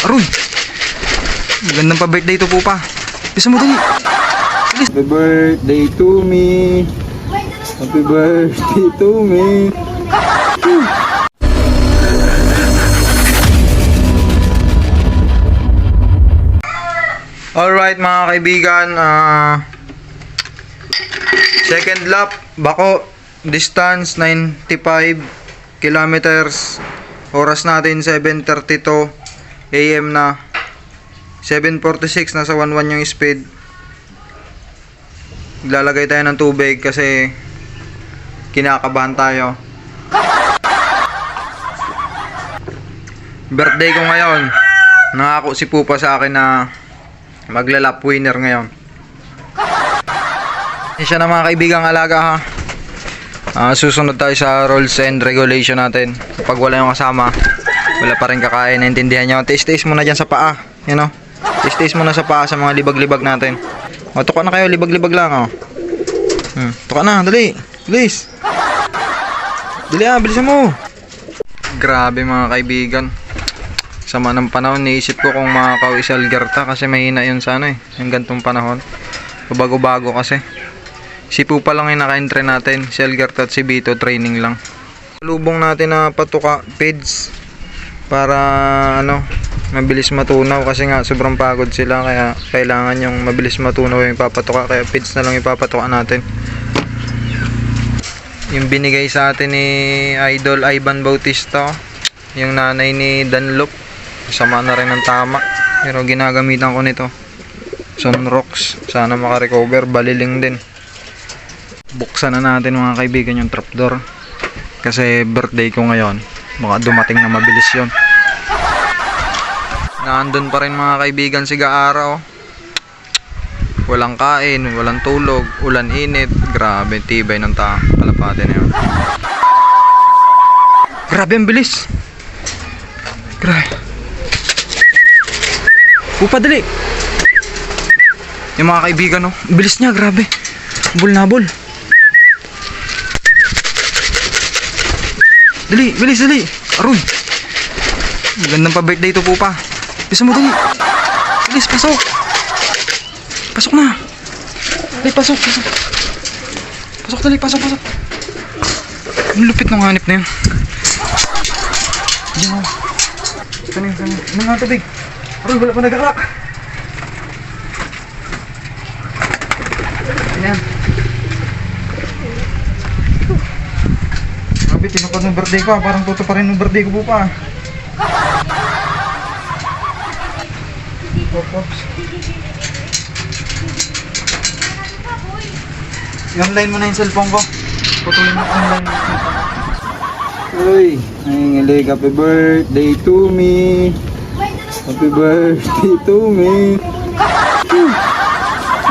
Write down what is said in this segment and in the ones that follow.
Aroy! Magandang pa-birthday to Pupa. Bisa mo dali. Happy birthday to me. Happy birthday to me. Alright mga kaibigan, second lap, bako, distance 95 kilometers, oras natin 7:32 AM na, 7:46, nasa 11 yung speed. Lalagay tayo ng tubig kasi kinakabahan tayo. Birthday ko ngayon, nangako si Pupa sa akin na maglalap winner ngayon. Siya na mga kaibigang alaga ha. Susunod tayo sa rules and regulation natin. Kapag wala yung kasama, wala pa rin kakain. Naintindihan nyo? Taste muna dyan sa paa. You know? Taste muna sa paa sa mga libag-libag natin. O, tuka na kayo. Libag-libag lang. Tuka na. Dali. Bilis. Dali bilisan mo. Grabe mga kaibigan. Sama ng panahon, naisip ko kung makakawi si Algerta kasi mahina yun sa yung gantong panahon. Bago-bago kasi. Si Pupa lang yung naka-entry natin. Si Algerta at si Bito, training lang. Lubong natin na patuka, feeds. Para mabilis matunaw kasi nga sobrang pagod sila. Kaya kailangan yung mabilis matunaw yung ipapatuka. Kaya feeds na lang ipapatuka natin. Yung binigay sa atin ni Idol Ivan Bautista, yung nanay ni Danlop. Sama na rin ng tama. Pero ginagamitan ko nito Sunrocks. Sana makarecover. Baliling din. Buksan na natin mga kaibigan yung trapdoor. Kasi birthday ko ngayon. Baka dumating na mabilis yun. Naandun pa rin mga kaibigan si Gaara. Walang kain, walang tulog, ulan init. Grabe, tibay ng kalapate na yun. Grabe ang bilis. Grabe. Pupa, dali. Yung mga kaibigan, bilis niya, grabe. Bul na bul. Dali, bilis, dali. Aroy. Magandang pa-birthday to Pupa. Bisa mo dali. Bilis, pasok. Pasok na. Dali, pasok. Pasok, dali, pasok. Ang lupit ng hanip na yun. Diyan mo. Kanin. Nang nga tubig. Aroy, wala pa nag-arak. Ayan. Grabe, tinupad ng birthday ko. Parang toto pa rin ng birthday ko pa. Oops. I-online mo na yung cellphone ko. Putulin mo online. Uy, nangingilig. Happy birthday to me. Happy birthday to me.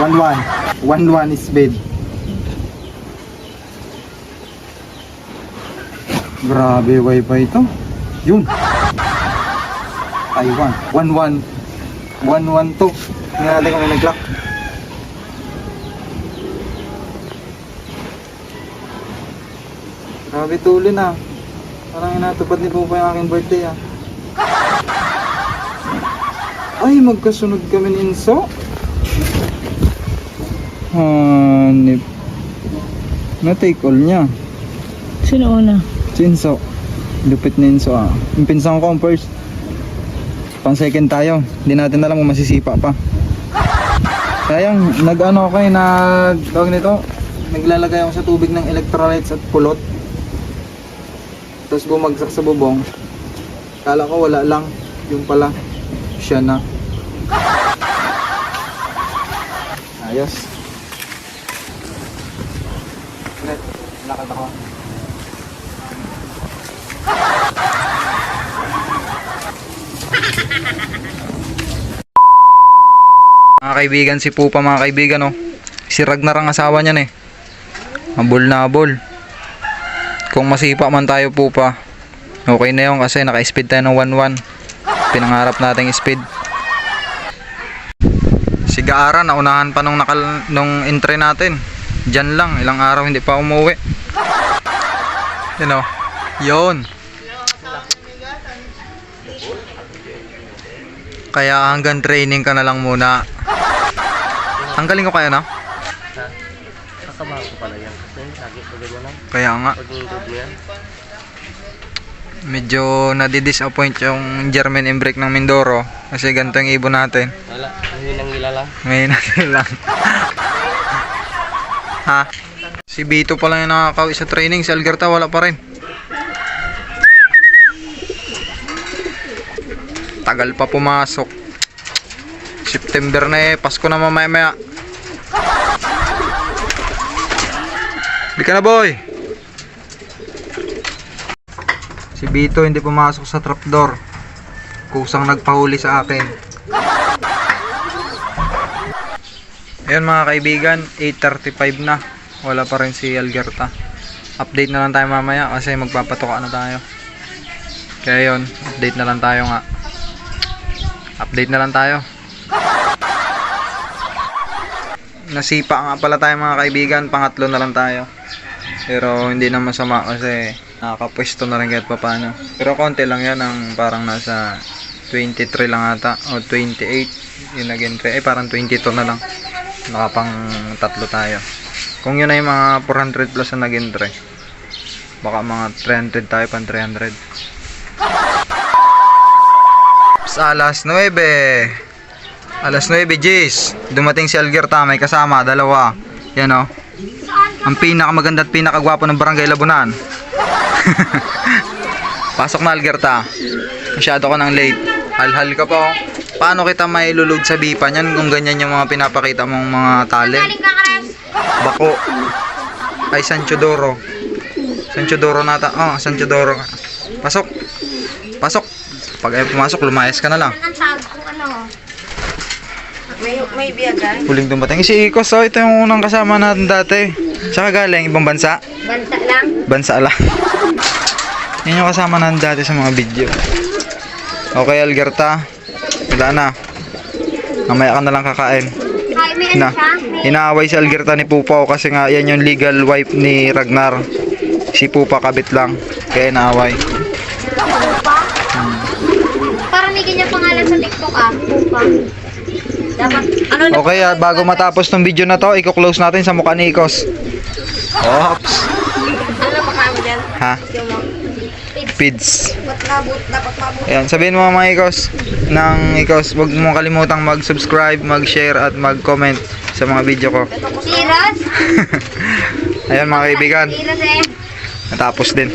1-1 is bed. Grabe wifi ito. Yun. Taiwan. 1-1 to. Hindi natin kung may nag-lock. Grabe tuloy na. Parang inatupad ni Pupa yung aking birthday Ay, magkasunod kami ni Inso. Hanip. Na-take all niya. Sino una? Si Inso. Lupit ni Inso Yung pinsan ko ang first. Pang second tayo. Hindi natin alam kung masisipa pa. Sayang, tawag nito. Naglalagay ako sa tubig ng electrolytes at pulot. Tapos bumagsak sa bubong. Kala ko wala lang. Yung pala, siya na. Ayos. Lakad ako. Mga kaibigan, si Pupa mga kaibigan si Ragnar ang asawa niyan Abol na abol. Kung masipa man tayo Pupa, okay na yun kasi naka-speed tayo ng 1-1. Pinangarap nating speed. Si Gaara naunahan pa nung entry natin. Diyan lang, ilang araw hindi pa umuwi. Yun. Kaya hanggang training ka na lang muna. Ang galing ko kaya na? Kakabahan ko pala yan. Kasi lagi ko ganyan lang. Kaya nga. Pag nindod mo yan. Medyo nadi-disappoint yung German Imbrek ng Mindoro. Kasi ganito yung ibon natin. Wala. Ngayon ang nila lang. Ngayon natin lang. Ha? Si Bito pa lang yung nakakawi sa training. Si Algerta wala pa rin. Tagal pa pumasok. September na eh. Pasko na mamaya-maya. Di ka na, boy. Si Bito hindi pumasok sa trapdoor. Kusang nagpahuli sa akin. Ayun mga kaibigan, 8:35 na. Wala pa rin si Algerta. Update na lang tayo mamaya kasi magpapatuka na tayo. Kaya yun, update na lang tayo nga. Update na lang tayo. Nasipa nga pala tayo mga kaibigan, pangatlo na lang tayo. Pero hindi na masama kasi nakakapwesto na rin kahit pa paano. Pero konti lang yan, ang parang nasa 23 lang ata o 28 yung nag-entry. Parang 22 na lang. Nakapang tatlo tayo. Kung yun ay mga 400 plus na nag-entry, baka mga 300 tayo, pan 300. Alas 9. Alas 9 G's. Dumating si Algerta, may kasama, dalawa. Yan o. Ang pinakamaganda at pinakagwapo ng barangay Labunan. Pasok na Algerta. Masyado ko nang late. Halhal ka pa oh. Paano kita may lulod sa bipa niyan kung ganyan yung mga pinapakita mong mga talent? Bako. Ay Sancho Doro. Sancho Doro nata. Oh, Sancho Doro. Pasok. Pasok. Pag ay pumasok, lumayas ka na lang. May biyagan? Huling dumating si Ikos, oh, ito yung unang kasama natin dati. Saka galing ibang bansa. Bansa lang? Bansa lang. Yan yung kasama natin dati sa mga video. Okay Algerta, wala na. Mamaya ka na lang kakain. Ay, may Na, inaaway si Algerta ni Pupaw kasi nga yan yung legal wife ni Ragnar. Si Pupa kabit lang, kaya inaaway. Pupa? Parang may ganyan pangalan sa TikTok Pupa. Dapat, ano Okay, bago matapos tong video na to, i-close natin sa mukha ni Ikos. Oops. Ano pa kamo dyan? Ha? Yung mga Pids. dapat mabut. Ayan, sabihin mo mga Ikos, Ikos, huwag mo kalimutang mag-subscribe, mag-share at mag-comment sa mga video ko. Siras? Ayan mga kaibigan, Siras eh. natapos din.